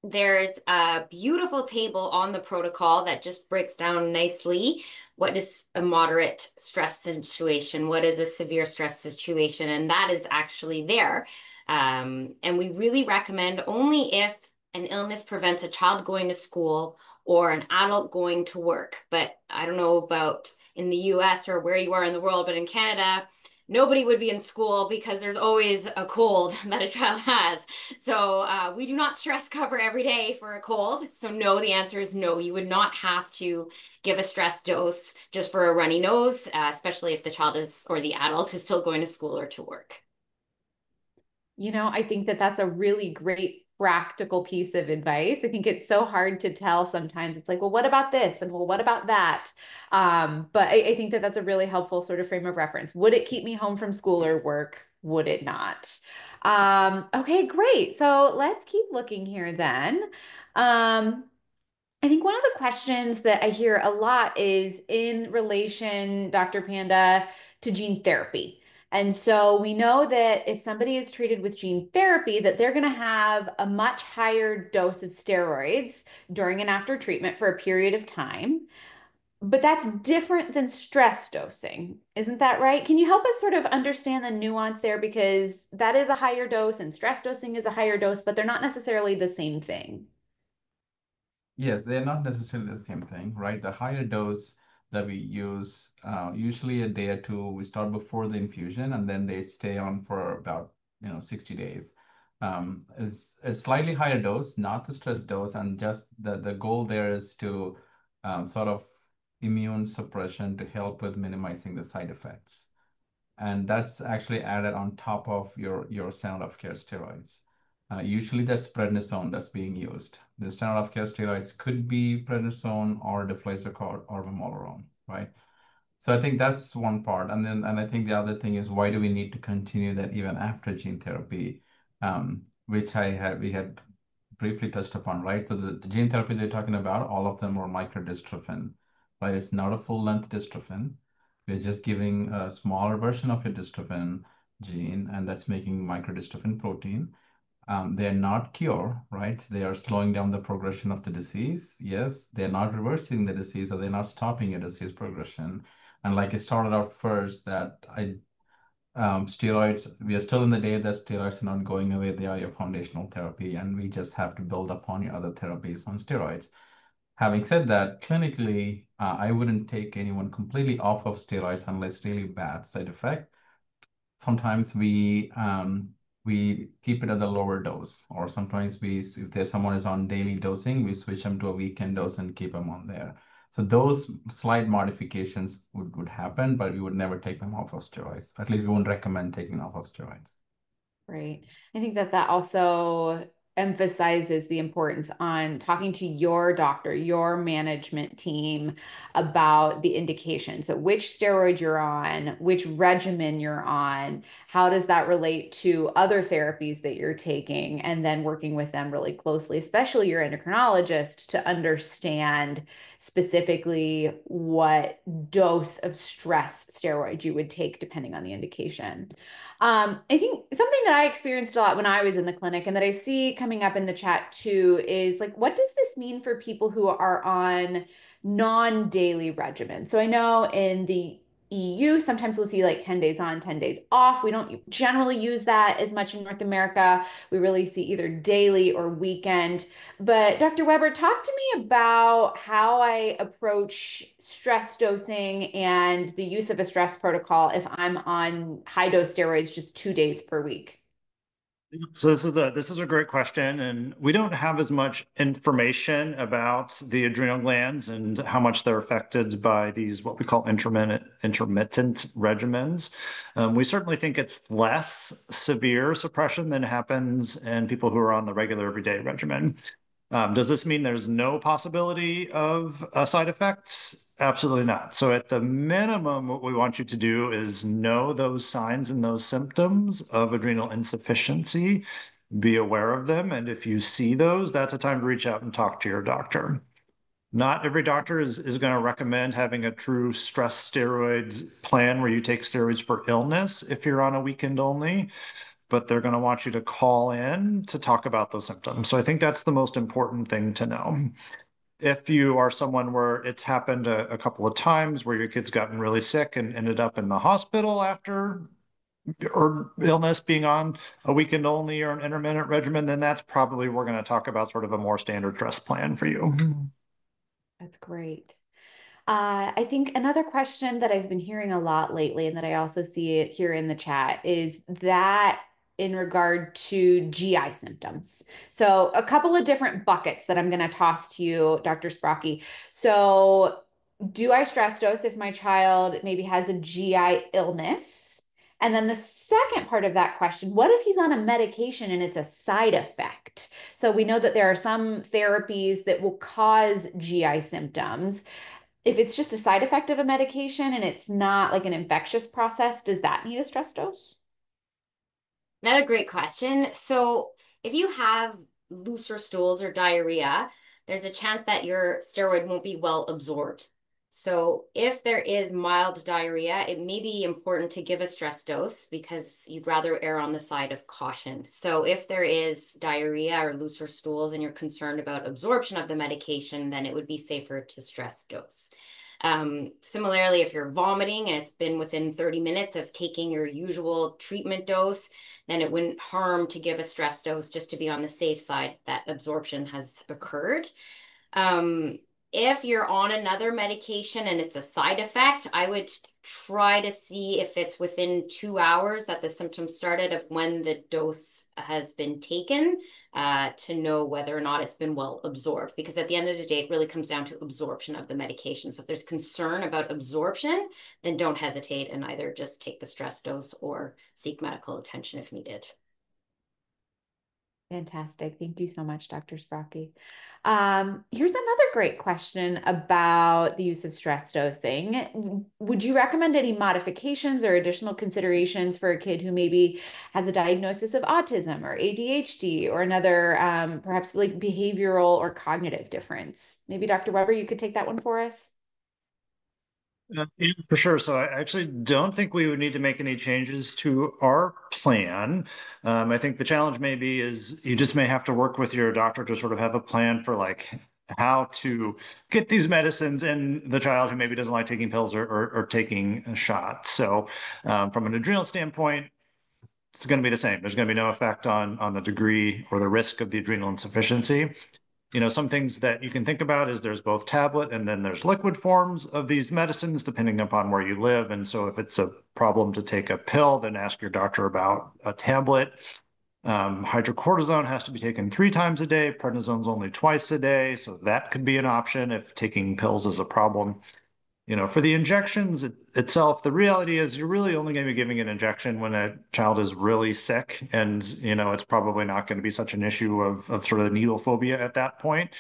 there's a beautiful table on the protocol that just breaks down nicely what is a moderate stress situation, what is a severe stress situation, and that is actually there. And we really recommend only if an illness prevents a child going to school or an adult going to work. But I don't know about in the US or where you are in the world, but in Canada, nobody would be in school because there's always a cold that a child has. So we do not stress cover every day for a cold. So no, the answer is no. You would not have to give a stress dose just for a runny nose, especially if the child is or the adult is still going to school or to work. I think that that's a really great practical piece of advice. I think it's so hard to tell sometimes. It's like, well, what about this? And well, what about that? But I think that that's a really helpful sort of frame of reference. Would it keep me home from school or work? Would it not? Okay, great. So let's keep looking here then. I think one of the questions that I hear a lot is in relation, Dr. Panda, to gene therapy. And so we know that if somebody is treated with gene therapy, that they're going to have a much higher dose of steroids during and after treatment for a period of time. But that's different than stress dosing. Isn't that right? Can you help us sort of understand the nuance there? Because that is a higher dose and stress dosing is a higher dose, but they're not necessarily the same thing. Yes, they're not necessarily the same thing, right? The higher dose that we use, usually a day or two, we start before the infusion, and then they stay on for about 60 days. It's a slightly higher dose, not the stress dose, and just the goal there is to sort of immune suppression to help with minimizing the side effects. And that's actually added on top of your standard of care steroids. Usually that's prednisone that's being used. The standard of care steroids could be prednisone or deflazacort or vamorolone, right? So I think that's one part. And I think the other thing is, why do we need to continue that even after gene therapy, which we had briefly touched upon, right? So the gene therapy they're talking about, all of them are microdystrophin, right? It's not a full-length dystrophin. We're just giving a smaller version of your dystrophin gene, and that's making microdystrophin protein. They're not cure, right? They are slowing down the progression of the disease. Yes, they're not reversing the disease, or they're not stopping a disease progression. And like I started out first, that steroids, we are still in the day that steroids are not going away. They are your foundational therapy, and we just have to build upon your other therapies on steroids. Having said that, clinically, I wouldn't take anyone completely off of steroids unless really bad side effect. Sometimes we keep it at the lower dose, or sometimes if there's someone is on daily dosing, we switch them to a weekend dose and keep them on there. So those slight modifications would happen, but we would never take them off of steroids. At least we wouldn't recommend taking off of steroids. Right. I think that that also emphasizes the importance on talking to your doctor, your management team about the indication. So, which steroid you're on, which regimen you're on, how does that relate to other therapies that you're taking, and then working with them really closely, especially your endocrinologist, to understand specifically what dose of stress steroid you would take depending on the indication. I think something that I experienced a lot when I was in the clinic and that I see coming up in the chat too is like, what does this mean for people who are on non-daily regimens? So I know in the EU, sometimes we'll see like 10 days on, 10 days off. We don't generally use that as much in North America. We really see either daily or weekend. But Dr. Weber, talk to me about how I approach stress dosing and the use of a stress protocol if I'm on high dose steroids just 2 days per week. So this is a great question, and we don't have as much information about the adrenal glands and how much they're affected by these what we call intermittent regimens. We certainly think it's less severe suppression than happens in people who are on the regular everyday regimen. Does this mean there's no possibility of side effects? Absolutely not. So at the minimum, what we want you to do is know those signs and those symptoms of adrenal insufficiency, be aware of them. And if you see those, that's a time to reach out and talk to your doctor. Not every doctor is going to recommend having a true stress steroids plan where you take steroids for illness if you're on a weekend only, but they're going to want you to call in to talk about those symptoms. So I think that's the most important thing to know. If you are someone where it's happened a couple of times where your kid's gotten really sick and ended up in the hospital after or illness being on a weekend only or an intermittent regimen, then that's probably we're going to talk about sort of a more standard stress plan for you. That's great. I think another question that I've been hearing a lot lately, and that I also see it here in the chat, is that in regard to GI symptoms. So, a couple of different buckets that I'm going to toss to you, Dr. Sbrocchi. So, do I stress dose if my child maybe has a GI illness? And then the second part of that question, what if he's on a medication and it's a side effect? So, we know that there are some therapies that will cause GI symptoms. If it's just a side effect of a medication and it's not like an infectious process, does that need a stress dose? Another great question. So if you have looser stools or diarrhea, there's a chance that your steroid won't be well absorbed. So if there is mild diarrhea, it may be important to give a stress dose because you'd rather err on the side of caution. So if there is diarrhea or looser stools and you're concerned about absorption of the medication, then it would be safer to stress dose. Similarly, if you're vomiting and it's been within 30 minutes of taking your usual treatment dose, then it wouldn't harm to give a stress dose just to be on the safe side that absorption has occurred. If you're on another medication and it's a side effect, I would try to see if it's within 2 hours that the symptoms started of when the dose has been taken to know whether or not it's been well absorbed. Because at the end of the day, it really comes down to absorption of the medication. So if there's concern about absorption, then don't hesitate and either just take the stress dose or seek medical attention if needed. Fantastic. Thank you so much, Dr. Sbrocchi. Here's another great question about the use of stress dosing. Would you recommend any modifications or additional considerations for a kid who maybe has a diagnosis of autism or ADHD or another perhaps like behavioral or cognitive difference? Maybe Dr. Weber, you could take that one for us. Yeah, for sure. So I actually don't think we would need to make any changes to our plan. I think the challenge maybe is you just may have to work with your doctor to sort of have a plan for like how to get these medicines in the child who maybe doesn't like taking pills or taking a shot. So from an adrenal standpoint, it's going to be the same. There's going to be no effect on the degree or the risk of the adrenal insufficiency. Some things that you can think about is there's both tablet and then there's liquid forms of these medicines, depending upon where you live. And so if it's a problem to take a pill, then ask your doctor about a tablet. Hydrocortisone has to be taken 3 times a day. Prednisone's only twice a day. So that could be an option if taking pills is a problem. For the injections itself, the reality is you're really only going to be giving an injection when a child is really sick. And, it's probably not going to be such an issue of sort of the needle phobia at that point.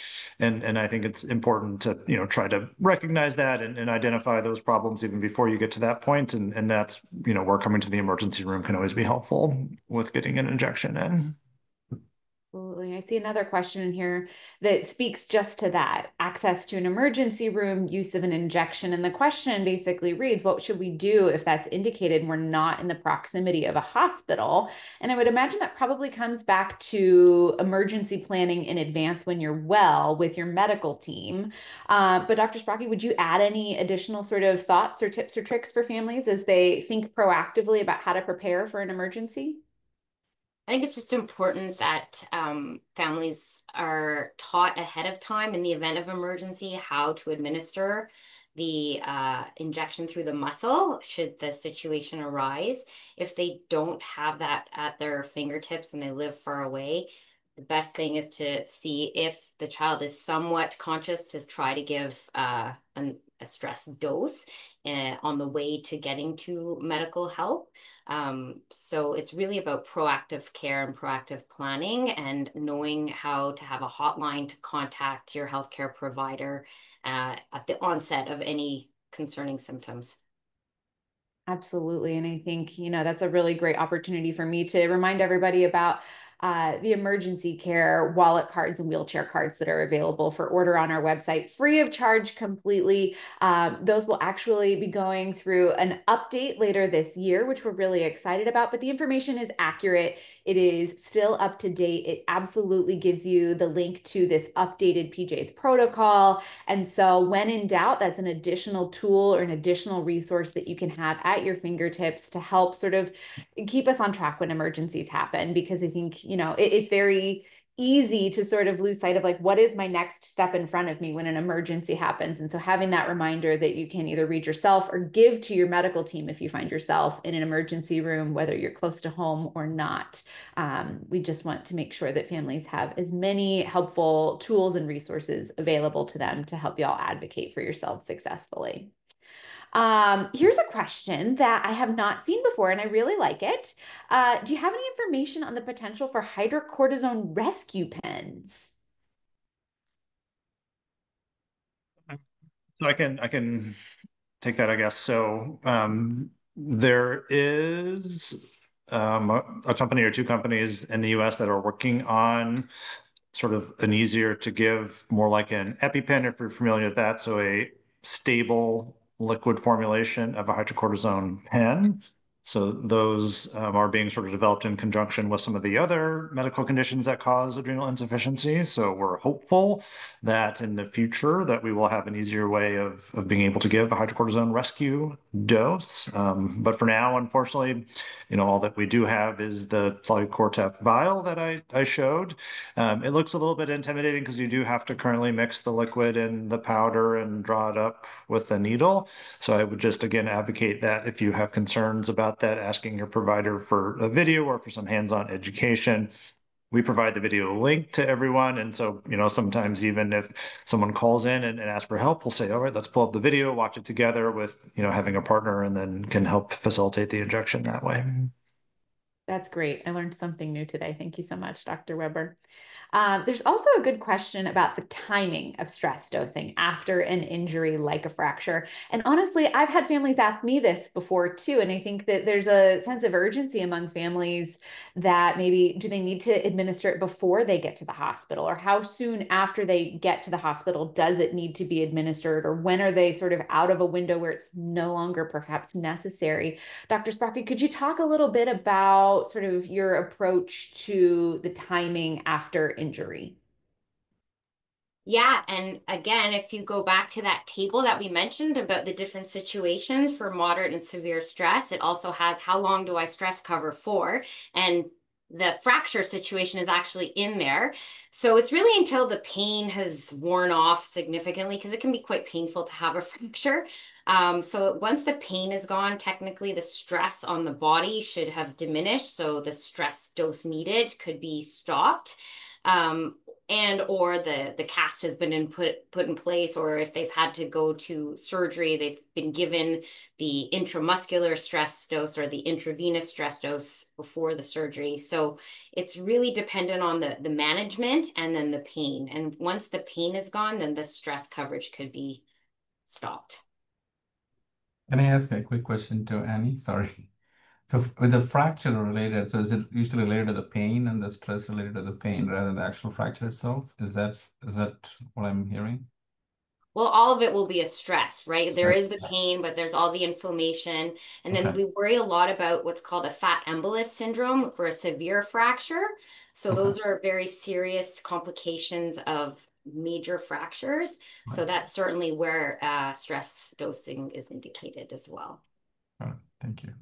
And I think it's important to, try to recognize that and identify those problems even before you get to that point. And that's, where coming to the emergency room can always be helpful with getting an injection in. Absolutely. I see another question in here that speaks just to that: access to an emergency room, use of an injection. And the question basically reads, what should we do if that's indicated and we're not in the proximity of a hospital? And I would imagine that probably comes back to emergency planning in advance when you're well with your medical team. But Dr. Sbrocchi, would you add any additional sort of thoughts or tips or tricks for families as they think proactively about how to prepare for an emergency? I think it's just important that families are taught ahead of time in the event of emergency how to administer the injection through the muscle should the situation arise. If they don't have that at their fingertips and they live far away, the best thing is to see if the child is somewhat conscious to try to give a stress dose on the way to getting to medical help. So it's really about proactive care and proactive planning and knowing how to have a hotline to contact your healthcare provider at the onset of any concerning symptoms. Absolutely. And I think, that's a really great opportunity for me to remind everybody about the emergency care wallet cards and wheelchair cards that are available for order on our website, free of charge completely. Those will actually be going through an update later this year, which we're really excited about. But the information is accurate. It is still up to date. It absolutely gives you the link to this updated PJ's protocol. And so when in doubt, that's an additional tool or an additional resource that you can have at your fingertips to help sort of keep us on track when emergencies happen. Because I think, it's very easy to sort of lose sight of like, what is my next step in front of me when an emergency happens? And so having that reminder that you can either read yourself or give to your medical team if you find yourself in an emergency room, whether you're close to home or not. We just want to make sure that families have as many helpful tools and resources available to them to help y'all advocate for yourselves successfully. Here's a question that I have not seen before, and I really like it. Do you have any information on the potential for hydrocortisone rescue pens? So I can take that, I guess. So there is a company or two companies in the US that are working on sort of an easier to give, more like an EpiPen, if you're familiar with that. So a stable liquid formulation of a hydrocortisone pen. So those are being sort of developed in conjunction with some of the other medical conditions that cause adrenal insufficiency. So we're hopeful that in the future that we will have an easier way of being able to give a hydrocortisone rescue dose. But for now, unfortunately, all that we do have is the Solucortef vial that I showed. It looks a little bit intimidating because you do have to currently mix the liquid and the powder and draw it up with a needle. So I would just, again, advocate that if you have concerns about that, asking your provider for a video or for some hands-on education. We provide the video link to everyone. And so, sometimes even if someone calls in and asks for help, we'll say, all right, let's pull up the video, watch it together with, having a partner, and then can help facilitate the injection that way. That's great. I learned something new today. Thank you so much, Dr. Weber. There's also a good question about the timing of stress dosing after an injury like a fracture. And honestly, I've had families ask me this before too. And I think that there's a sense of urgency among families that maybe do they need to administer it before they get to the hospital, or how soon after they get to the hospital does it need to be administered, or when are they sort of out of a window where it's no longer perhaps necessary? Dr. Sbrocchi, could you talk a little bit about sort of your approach to the timing after injury? Yeah, and again, if you go back to that table that we mentioned about the different situations for moderate and severe stress, it also has how long do I stress cover for? And the fracture situation is actually in there. So it's really until the pain has worn off significantly, because it can be quite painful to have a fracture. So once the pain is gone, technically the stress on the body should have diminished. So the stress dose needed could be stopped. and or the cast has been put in place, or if they've had to go to surgery, they've been given the intramuscular stress dose or the intravenous stress dose before the surgery. So it's really dependent on the management and then the pain. And once the pain is gone, then the stress coverage could be stopped. Can I ask a quick question to Annie? Sorry. So with the fracture related, so is it usually related to the pain and the stress related to the pain rather than the actual fracture itself? Is that what I'm hearing? Well, all of it will be a stress, right? There Yes. is the pain, but there's all the inflammation. And then Okay. we worry a lot about what's called a fat embolus syndrome for a severe fracture. So Okay. those are very serious complications of major fractures. So Right. that's certainly where stress dosing is indicated as well. All right. Thank you.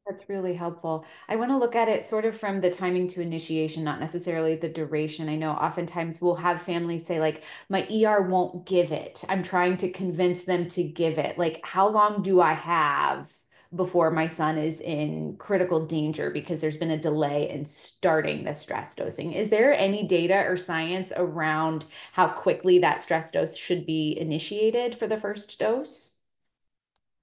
That's really helpful. I want to look at it sort of from the timing to initiation, not necessarily the duration. I know oftentimes we'll have families say, like, my ER won't give it. I'm trying to convince them to give it. Like, how long do I have before my son is in critical danger because there's been a delay in starting the stress dosing? Is there any data or science around how quickly that stress dose should be initiated for the first dose?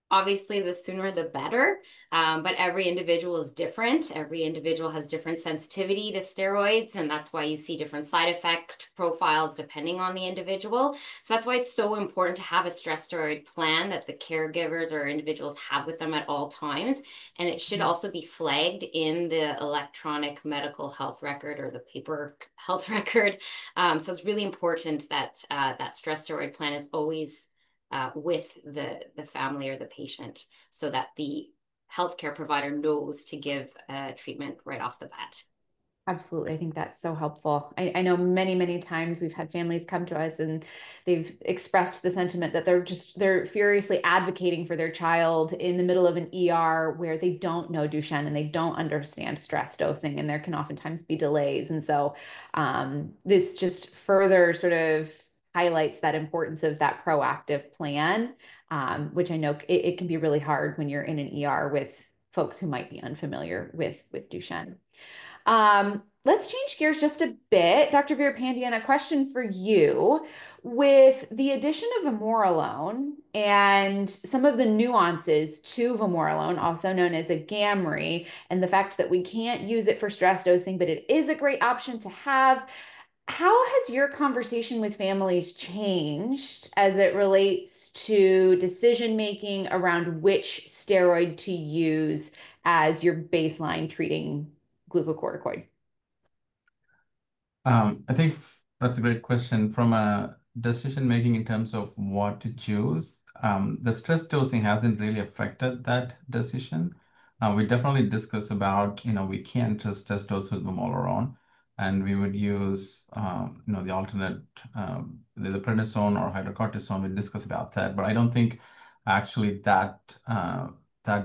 Obviously, the sooner the better, but every individual is different. Every individual has different sensitivity to steroids, and that's why you see different side effect profiles depending on the individual. So that's why it's so important to have a stress steroid plan that the caregivers or individuals have with them at all times. And it should also be flagged in the electronic medical health record or the paper health record. So it's really important that that stress steroid plan is always with the family or the patient so that the healthcare provider knows to give treatment right off the bat. Absolutely. I think that's so helpful. I know many, many times we've had families come to us and they've expressed the sentiment that they're furiously advocating for their child in the middle of an ER where they don't know Duchenne and they don't understand stress dosing, and there can oftentimes be delays. And so this just further sort of highlights that importance of that proactive plan, which I know it can be really hard when you're in an ER with folks who might be unfamiliar with Duchenne. Let's change gears just a bit. Dr. Veerapandiyan, a question for you. With the addition of vamorolone and some of the nuances to vamorolone, also known as a Gamry, and the fact that we can't use it for stress dosing, but it is a great option to have, how has your conversation with families changed as it relates to decision making around which steroid to use as your baseline treating glucocorticoid? I think that's a great question. From a decision making in terms of what to choose, the stress dosing hasn't really affected that decision. We definitely discuss about, we can't just stress dose with vamorolone, and we would use, the alternate, the prednisone or hydrocortisone. We discuss about that, but I don't think actually that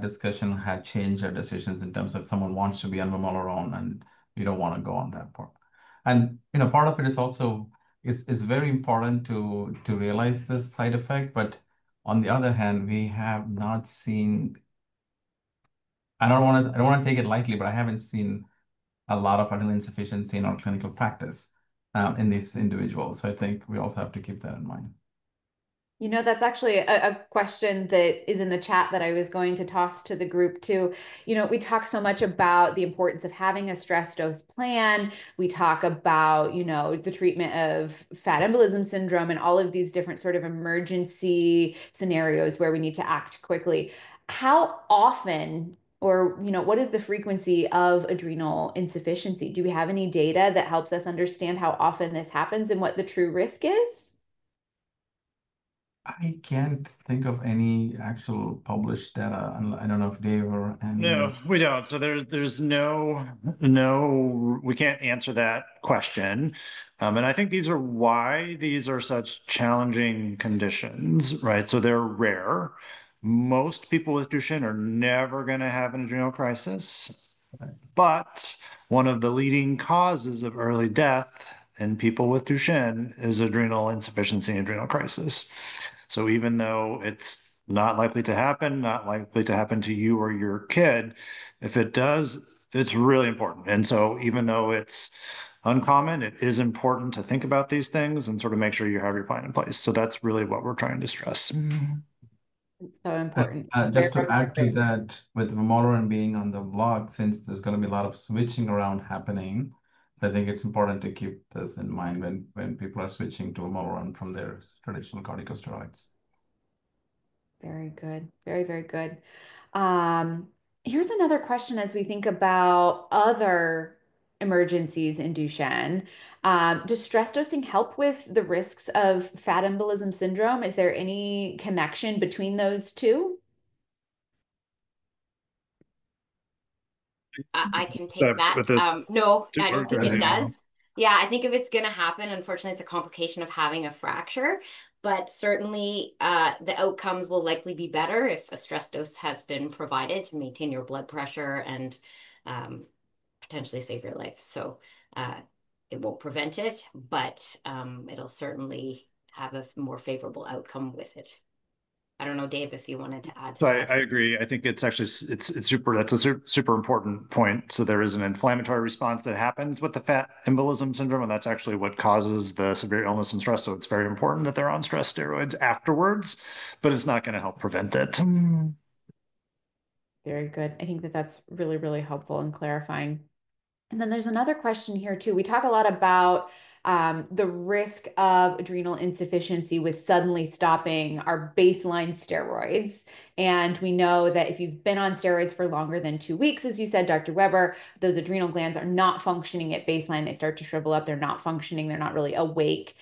discussion had changed our decisions in terms of someone wants to be on vamorolone and we don't want to go on that part. And part of it is also is very important to realize this side effect. But on the other hand, we have not seen. I don't want to take it lightly, but I haven't seen a lot of adrenal insufficiency in our clinical practice in these individuals. So I think we also have to keep that in mind. That's actually a question that is in the chat that I was going to toss to the group too. We talk so much about the importance of having a stress dose plan. We talk about, the treatment of fat embolism syndrome and all of these different sort of emergency scenarios where we need to act quickly. How often, or, what is the frequency of adrenal insufficiency? Do we have any data that helps us understand how often this happens and what the true risk is? I can't think of any actual published data. I don't know if Dave or Annie. No, we don't. So there's no, we can't answer that question. And I think these are why these are such challenging conditions, right? So they're rare. Most people with Duchenne are never going to have an adrenal crisis, but one of the leading causes of early death in people with Duchenne is adrenal insufficiency and adrenal crisis. So even though it's not likely to happen, not likely to happen to you or your kid, if it does, it's really important. And so even though it's uncommon. It is important to think about these things and sort of make sure you have your plan in place. So that's really what we're trying to stress. It's so important. Just to Very add to great. that, with vamorolone being on the block, since there's going to be a lot of switching around happening, I think it's important to keep this in mind when people are switching to vamorolone from their traditional corticosteroids. Very good. Very, very good. Um, Here's another question as we think about other emergencies in Duchenne. Does stress dosing help with the risks of fat embolism syndrome? Is there any connection between those two? I can take that. With this, No, I or don't go think ahead, it does. Amy. Yeah, I think if it's going to happen, unfortunately, it's a complication of having a fracture. But certainly, the outcomes will likely be better if a stress dose has been provided to maintain your blood pressure and potentially save your life. So it won't prevent it, but it'll certainly have a more favorable outcome with it. I don't know, Dave, if you wanted to add to So that. I agree. I think it's actually it's super. That's a super important point. So there is an inflammatory response that happens with the fat embolism syndrome, and that's actually what causes the severe illness and stress. So it's very important that they're on stress steroids afterwards, but it's not going to help prevent it. Very good. I think that that's really, really helpful and clarifying. And then there's another question here too. We talk a lot about the risk of adrenal insufficiency with suddenly stopping our baseline steroids. And we know that if you've been on steroids for longer than 2 weeks, as you said, Dr. Weber, those adrenal glands are not functioning at baseline. They start to shrivel up. They're not functioning. They're not really awake.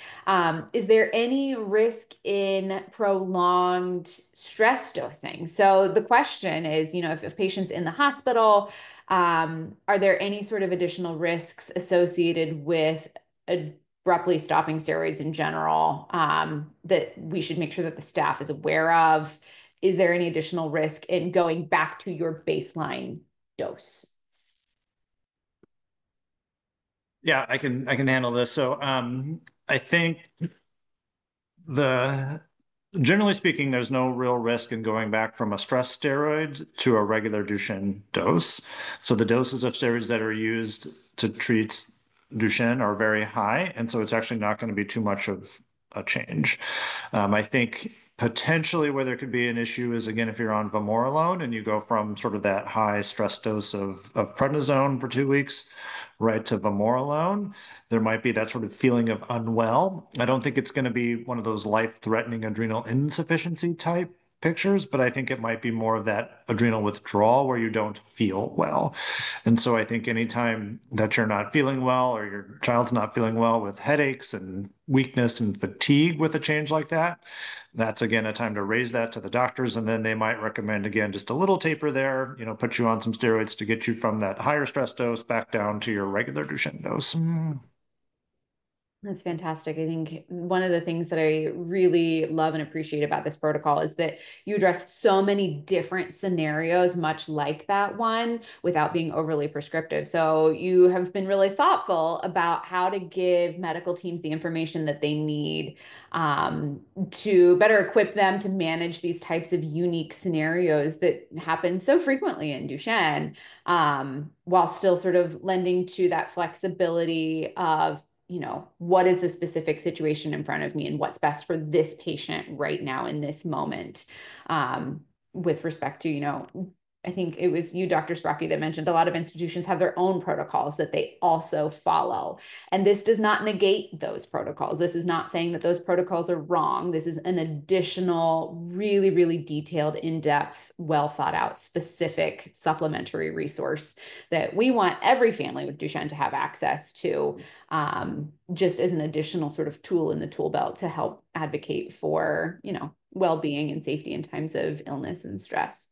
Is there any risk in prolonged stress dosing? So the question is, if a patient's in the hospital, are there any sort of additional risks associated with abruptly stopping steroids in general that we should make sure that the staff is aware of? Is there any additional risk in going back to your baseline dose? Yeah, I can handle this. So I think the generally speaking, there's no real risk in going back from a stress steroid to a regular Duchenne dose. So the doses of steroids that are used to treat Duchenne are very high, and so it's actually not going to be too much of a change. I think potentially where there could be an issue is, again, if you're on vamorolone and you go from sort of that high stress dose of prednisone for 2 weeks right to vamorolone, there might be that sort of feeling of unwell. I don't think it's going to be one of those life-threatening adrenal insufficiency type pictures, but I think it might be more of that adrenal withdrawal where you don't feel well. And so I think anytime that you're not feeling well or your child's not feeling well with headaches and weakness and fatigue with a change like that, that's again a time to raise that to the doctors. And then they might recommend, again, just a little taper there, put you on some steroids to get you from that higher stress dose back down to your regular Duchenne dose. That's fantastic. I think one of the things that I really love and appreciate about this protocol is that you address so many different scenarios, much like that one, without being overly prescriptive. So you have been really thoughtful about how to give medical teams the information that they need to better equip them to manage these types of unique scenarios that happen so frequently in Duchenne, while still sort of lending to that flexibility of what is the specific situation in front of me and what's best for this patient right now in this moment, with respect to, I think it was you, Dr. Sbrocchi, that mentioned a lot of institutions have their own protocols that they also follow. And this does not negate those protocols. This is not saying that those protocols are wrong. This is an additional, really, really detailed, in-depth, well thought out, specific supplementary resource that we want every family with Duchenne to have access to, just as an additional sort of tool in the tool belt to help advocate for, well-being and safety in times of illness and stress.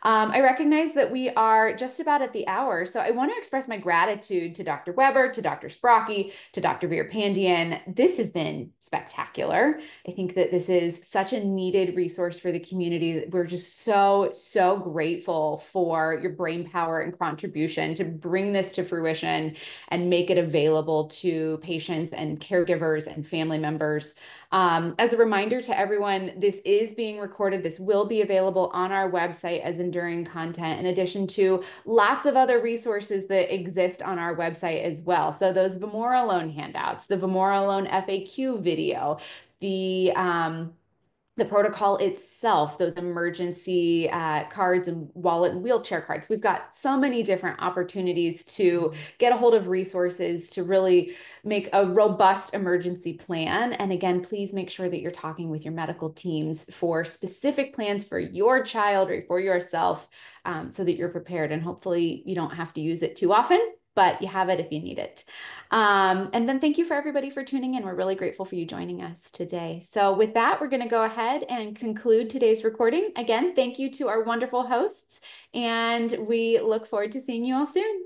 I recognize that we are just about at the hour, so I want to express my gratitude to Dr. Weber, to Dr. Sbrocchi, to Dr. Veerapandiyan. This has been spectacular. I think that this is such a needed resource for the community. We're just so, so grateful for your brain power and contribution to bring this to fruition and make it available to patients and caregivers and family members. As a reminder to everyone, this is being recorded. This will be available on our website as an enduring content, in addition to lots of other resources that exist on our website as well. So those vamorolone handouts, the vamorolone FAQ video, the protocol itself, those emergency cards and wallet and wheelchair cards. We've got so many different opportunities to get a hold of resources to really make a robust emergency plan. And again, please make sure that you're talking with your medical teams for specific plans for your child or for yourself, so that you're prepared, and hopefully you don't have to use it too often, but you have it if you need it. And then thank you for everybody for tuning in. We're really grateful for you joining us today. So with that, we're going to go ahead and conclude today's recording. Again, thank you to our wonderful hosts, and we look forward to seeing you all soon.